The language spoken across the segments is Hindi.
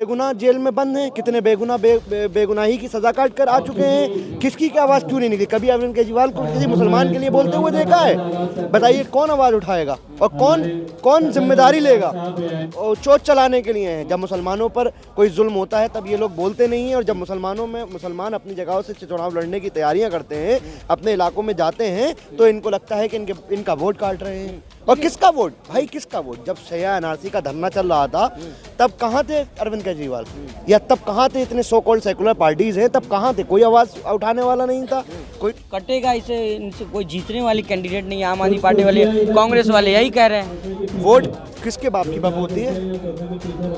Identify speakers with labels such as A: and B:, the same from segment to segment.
A: बेगुनाह जेल में बंद हैं, कितने बेगुनाह बेगुनाही की सजा काट कर आ चुके हैं। किसकी क्या आवाज़ क्यों नहीं निकली? कभी अरविंद केजरीवाल को किसी मुसलमान के लिए बोलते हुए देखा है? बताइए कौन आवाज़ उठाएगा और कौन जिम्मेदारी लेगा? और चोट चलाने के लिए हैं। जब मुसलमानों पर कोई जुल्म होता है तब ये लोग बोलते नहीं हैं, और जब मुसलमान अपनी जगहों से चुनाव लड़ने की तैयारियां करते हैं, अपने इलाकों में जाते हैं, तो इनको लगता है कि इनका वोट काट रहे हैं। और किसका वोट भाई, किसका वोट? जब शरिया एनआरसी का धरना चल रहा था तब कहाँ थे अरविंद केजरीवाल? या तब कहाँ थे इतने सो कॉल्ड सेकुलर पार्टीज हैं, तब कहाँ थे? कोई आवाज़ उठाने वाला नहीं था। कोई
B: कटेगा इनसे कोई जीतने वाली कैंडिडेट नहीं। आम आदमी पार्टी वाले, कांग्रेस वाले यही कह रहे हैं।
A: वोट किसके बाप की बबूती है?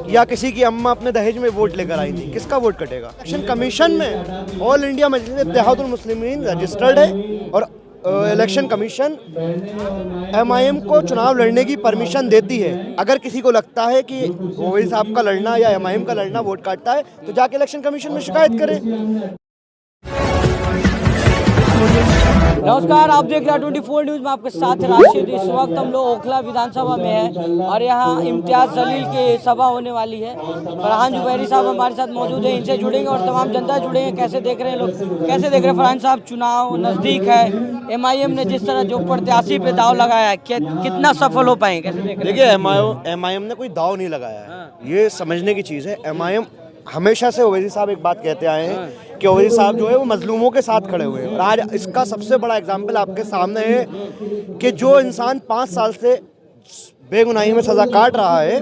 A: या किसी की अम्मा अपने दहेज में वोट लेकर आई थी? किसका वोट कटेगा? इलेक्शन कमीशन में ऑल इंडिया मजलिस इत्तेहादुल मुस्लिमीन रजिस्टर्ड है, और इलेक्शन कमीशन एमआईएम को चुनाव लड़ने की परमिशन देती है। अगर किसी को लगता है कि ओवैसी साहब का लड़ना या एमआईएम का लड़ना वोट काटता है, तो जाके इलेक्शन कमीशन में शिकायत करें।
B: नमस्कार, आप देख रहे हैं 24 न्यूज़ में आपके साथ राशिद। इस वक्त हम लोग ओखला विधानसभा में हैं और यहाँ इम्तियाज़ जलील की सभा होने वाली है। फरहान जुबैरी साहब हमारे साथ मौजूद हैं, इनसे जुड़ेंगे और तमाम जनता जुड़ेंगे। कैसे देख रहे हैं लोग, कैसे देख रहे हैं फरहान साहब? चुनाव नज़दीक है, एमआईएम ने जिस तरह जो प्रत्याशी पे दाव लगाया है, कितना सफल हो पाएंगे? कैसे देख रहे हैं?
A: देखिए, एमआईएम ने कोई दाव नहीं लगाया है, ये समझने की चीज़ है। एमआईएम हमेशा से ओवैसी साहब एक बात कहते आए हैं कि ओवैसी साहब जो है वो मजलूमों के साथ खड़े हुए हैं, और आज इसका सबसे बड़ा एग्जाम्पल आपके सामने है कि जो इंसान 5 साल से बेगुनाही में सज़ा काट रहा है,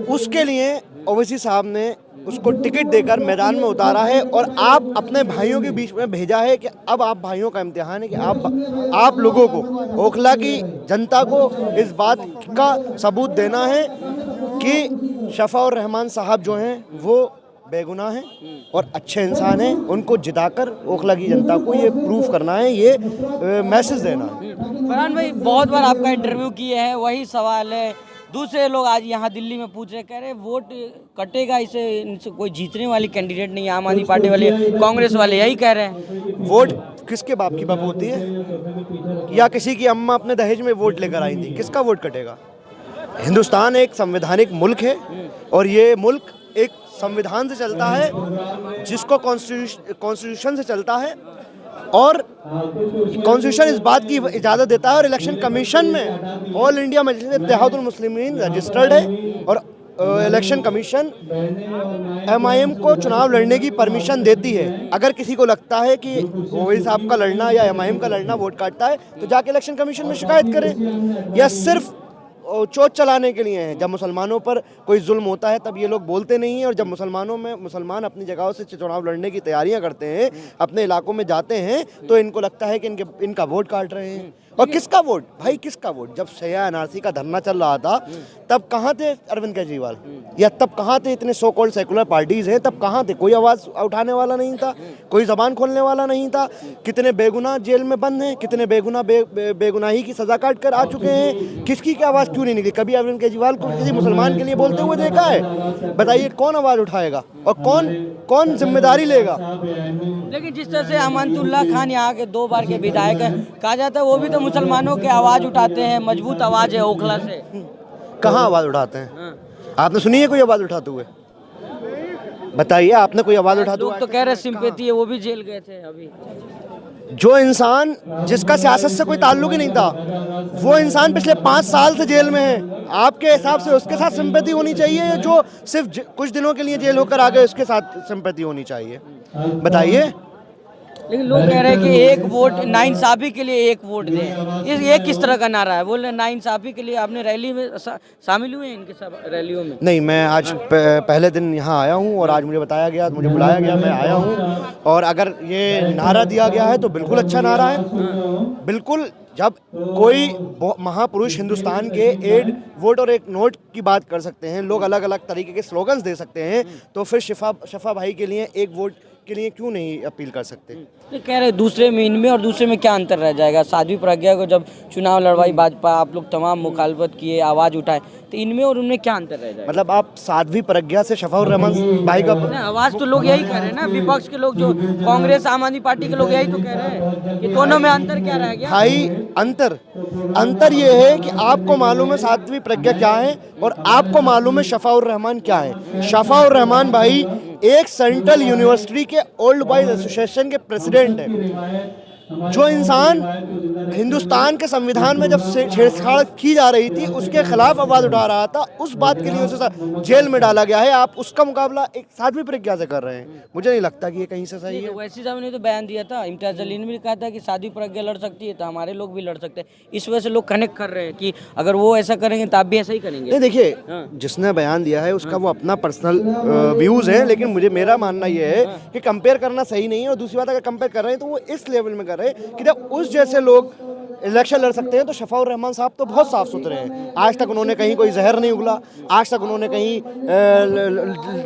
A: उसके लिए ओवैसी साहब ने उसको टिकट देकर मैदान में उतारा है, और आप अपने भाइयों के बीच में भेजा है कि अब आप भाइयों का इम्तिहान है कि आप लोगों को, ओखला की जनता को इस बात का सबूत देना है कि शफाउर रहमान साहब जो हैं वो बेगुनाह हैं और अच्छे इंसान हैं। उनको जिताकर ओखला की जनता को ये प्रूफ करना है, ये मैसेज देना है।
B: फरहान भाई, बहुत बार आपका इंटरव्यू किए हैं, वही सवाल है। दूसरे लोग आज यहाँ दिल्ली में पूछ रहे, कह रहे वोट कटेगा इनसे कोई जीतने वाली कैंडिडेट नहीं। आम आदमी पार्टी वाले, कांग्रेस वाले यही कह रहे हैं।
A: वोट किसके बाप की बबूती है? या किसी की अम्मा अपने दहेज में वोट लेकर आई थी? किसका वोट कटेगा? हिंदुस्तान एक संवैधानिक मुल्क है, और ये मुल्क एक संविधान से चलता है, जिसको कॉन्स्टिट्यूशन से चलता है, और कॉन्स्टिट्यूशन इस बात की इजाज़त देता है, और इलेक्शन कमीशन में ऑल इंडिया मजलिस इत्तेहादुल मुस्लिमीन रजिस्टर्ड है, और इलेक्शन कमीशन एमआईएम को चुनाव लड़ने की परमिशन देती है। अगर किसी को लगता है कि ओवैसी साहब का लड़ना या एमआईएम का लड़ना वोट काटता है, तो जाके इलेक्शन कमीशन में शिकायत करें। या सिर्फ चोट चलाने के लिए हैं। जब मुसलमानों पर कोई जुल्म होता है तब ये लोग बोलते नहीं हैं, और जब मुसलमान अपनी जगहों से चुनाव लड़ने की तैयारियां करते हैं, अपने इलाकों में जाते हैं, तो इनको लगता है कि इनका वोट काट रहे हैं। और किसका वोट भाई, किसका वोट? जब शरिया एनआरसी का धरना चल रहा था तब कहाँ थे अरविंद केजरीवाल? या तब कहाँ थे इतने सो कॉल्ड सेकुलर पार्टीज हैं, तब कहाँ थे? कोई आवाज़ उठाने वाला नहीं था, कोई ज़बान खोलने वाला नहीं था। कितने बेगुनाह जेल में बंद हैं, कितने बेगुनाह बेगुनाही की सजा काट कर आ चुके हैं। किसकी क्या आवाज़ क्यों नहीं निकली? कभी अरविंद केजरीवाल को किसी मुसलमान के लिए बोलते हुए देखा है? बताइए कौन आवाज़ उठाएगा और कौन जिम्मेदारी लेगा?
B: लेकिन जिस तरह से अमानतुल्लाह खान यहाँ के 2 बार के विधायक हैं, कहा जाता है वो भी तो मुसलमानों के आवाज़ उठाते हैं, मजबूत आवाज़ है ओखला से।
A: कहाँ आवाज़ उठाते हैं? आपने सुनी है कोई आवाज़ उठाते हुए? बताइए, आपने कोई आवाज़ उठाते हुए?
B: लोग तो कह रहे सिंपैथी है, वो भी जेल गए थे अभी।
A: जो इंसान जिसका सियासत से कोई ताल्लुक ही नहीं था, वो इंसान पिछले 5 साल से जेल में है। आपके हिसाब से उसके साथ सिंपैथी होनी चाहिए, या जो सिर्फ कुछ दिनों के लिए जेल होकर आ गए उसके साथ सिंपैथी होनी चाहिए? बताइए।
B: लेकिन लोग कह रहे हैं कि एक वोट नाइंसाफी के लिए, एक वोट दें। ये किस तरह का नारा है? बोल रहे नाइंसाफी के लिए। आपने रैली में शामिल हुए हैं इनके सब रैलियों में?
A: नहीं, मैं आज पहले दिन यहाँ आया हूँ, और आज मुझे बताया गया, मुझे बुलाया गया, मैं आया हूँ। और अगर ये नारा दिया गया है तो बिल्कुल अच्छा नारा है। बिल्कुल, जब कोई महापुरुष हिंदुस्तान के 1 वोट और 1 नोट की बात कर सकते हैं, लोग अलग अलग तरीके के स्लोगन्स दे सकते हैं, तो फिर शफा भाई के लिए 1 वोट के लिए क्यों नहीं अपील कर सकते?
B: तो कह रहे दूसरे में, इनमें और दूसरे में क्या अंतर रह जाएगा? साध्वी प्रज्ञा को जब चुनाव लड़वाई भाजपा, आप लोग तमाम मुखालफत किए, आवाज़ उठाए, तो इनमें और उनमें क्या अंतर रह जाएगा?
A: मतलब आप साध्वी प्रज्ञा से शफाउर रहमान भाई का
B: ना, आवाज तो लोग यही कर रहे हैं ना, विपक्ष के लोग, जो कांग्रेस आम आदमी पार्टी के लोग यही तो कह रहे हैं कि दोनों में अंतर क्या रह गया?
A: भाई अंतर ये है कि आपको मालूम है साध्वी प्रज्ञा क्या है और आपको मालूम है शफाउर रहमान क्या है। शफाउर रहमान भाई एक सेंट्रल यूनिवर्सिटी के ओल्ड बॉयज एसोसिएशन के प्रेसिडेंट है। जो इंसान हिंदुस्तान के संविधान में जब छेड़छाड़ की जा रही थी उसके खिलाफ आवाज उठा रहा था, उस बात के लिए उसे जेल में डाला गया है। आप उसका मुकाबला एक साध्वी प्रज्ञा से कर रहे हैं। मुझे नहीं लगता कि ये कहीं से सही है।
B: वैसी साहब ने तो बयान दिया था, इम्तियाज जलील ने भी कहा था कि साध्वी प्रज्ञा लड़ सकती है तो हमारे लोग भी लड़ सकते हैं। इस वजह से लोग कनेक्ट कर रहे हैं कि अगर वो ऐसा करेंगे तो आप भी ऐसा ही करेंगे।
A: नहीं देखिए, जिसने बयान दिया है उसका वो अपना पर्सनल व्यूज है, लेकिन मेरा मानना ये है कि कंपेयर करना सही नहीं है। और दूसरी बात, अगर कंपेयर कर रहे हैं तो वो इस लेवल में कर रहे हैं कि जब उस जैसे लोग इलेक्शन लड़ सकते हैं तो शफाउर रहमान साहब तो बहुत साफ सुथरे हैं। आज तक उन्होंने कहीं कोई जहर नहीं उगला, आज तक उन्होंने कहीं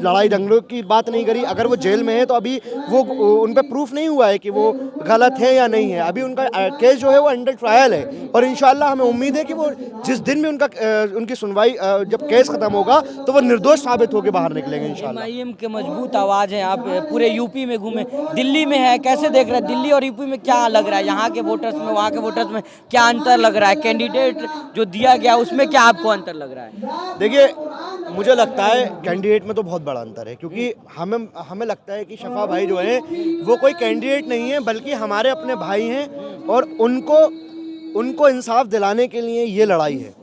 A: लड़ाई दंगलों की बात नहीं करी। अगर वो जेल में है तो अभी वो उन पर प्रूफ नहीं हुआ है कि वो गलत है या नहीं है। अभी उनका केस जो है वो अंडर ट्रायल है और इंशाल्लाह हमें उम्मीद है कि वो जिस दिन भी उनकी सुनवाई जब केस खत्म होगा तो वो निर्दोष साबित होकर बाहर निकलेंगे इंशाल्लाह।
B: एमआईएम के मजबूत आवाज है। आप पूरे यूपी में घूमे, दिल्ली में है, कैसे देख रहे हैं दिल्ली और यूपी में? क्या लग रहा है यहाँ के वोटर्स में, वहाँ के वोटर्स में क्या अंतर लग रहा है? कैंडिडेट जो दिया गया उसमें क्या आपको अंतर लग रहा है?
A: देखिए, मुझे लगता है कैंडिडेट में तो बहुत बड़ा अंतर है, क्योंकि हमें लगता है कि शफा भाई जो है वो कोई कैंडिडेट नहीं है बल्कि हमारे अपने भाई हैं और उनको इंसाफ दिलाने के लिए ये लड़ाई है।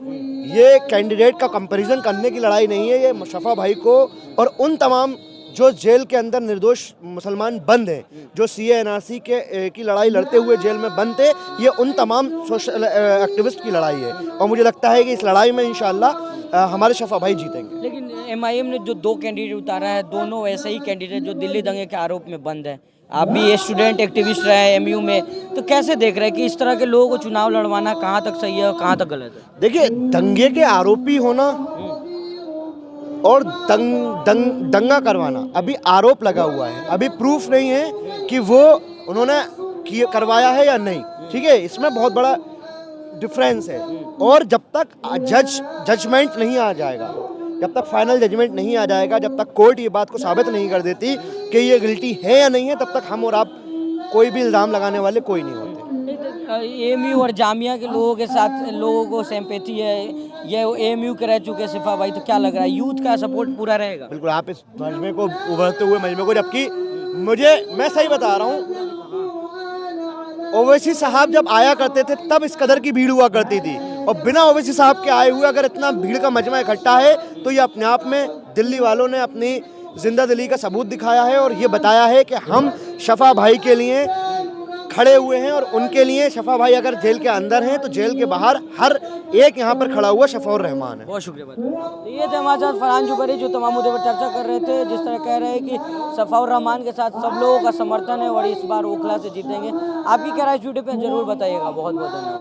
A: ये कैंडिडेट का कंपैरिजन करने की लड़ाई नहीं है। ये शफा भाई को और उन तमाम जो जेल के अंदर निर्दोष मुसलमान बंद हैं, जो CA NRC की लड़ाई लड़ते हुए जेल में बंद थे, ये उन तमाम सोशल एक्टिविस्ट की लड़ाई है। और मुझे लगता है कि इस लड़ाई में इंशाल्लाह हमारे शफा भाई जीतेंगे।
B: लेकिन एमआईएम ने जो 2 कैंडिडेट उतारा है, दोनों वैसे ही कैंडिडेट जो दिल्ली दंगे के आरोप में बंद है। आप भी स्टूडेंट एक्टिविस्ट रहे हैं MU में, तो कैसे देख रहे हैं कि इस तरह के लोगों को चुनाव लड़वाना कहाँ तक सही है और कहाँ तक गलत है? देखिए,
A: दंगे के आरोपी होना और दंगा करवाना, अभी आरोप लगा हुआ है, अभी प्रूफ नहीं है कि वो उन्होंने करवाया है या नहीं। ठीक है, इसमें बहुत बड़ा डिफरेंस है। और जब तक जजमेंट नहीं आ जाएगा, जब तक फाइनल जजमेंट नहीं आ जाएगा, जब तक कोर्ट ये बात को साबित नहीं कर देती कि ये गिल्टी है या नहीं है, तब तक हम और आप कोई भी इल्ज़ाम लगाने वाले कोई नहीं होते।
B: AMU और जामिया के लोगों के साथ लोगों को सिंपैथी है, ये AMU के रह चुके सिफा भाई, तो क्या लग रहा है यूथ का सपोर्ट पूरा रहेगा?
A: बिल्कुल, आप इस मजमे को उभरते हुए मजमे को, जबकि मैं सही बता रहा हूँ, ओवैसी साहब जब आया करते थे तब इस कदर की भीड़ हुआ करती थी, और बिना ओवैसी साहब के आए हुए अगर इतना भीड़ का मजमा इकट्ठा है तो ये अपने आप में दिल्ली वालों ने अपनी जिंदा दिली का सबूत दिखाया है और ये बताया है कि हम शफा भाई के लिए खड़े हुए हैं। और उनके लिए शफा भाई अगर जेल के अंदर हैं तो जेल के बाहर हर एक यहाँ पर खड़ा हुआ शफाउर रहमान है।
B: बहुत शुक्रिया। तो ये थे हमारे साथ फरहान जुबैरी, जो तमाम मुद्दे पर चर्चा कर रहे थे। जिस तरह कह रहे हैं कि शफाउर रहमान के साथ सब लोगों का समर्थन है और इस बार ओखला से जीतेंगे। आपकी क्या राय इस वीडियो पे जरूर बताइएगा। बहुत बहुत धन्यवाद।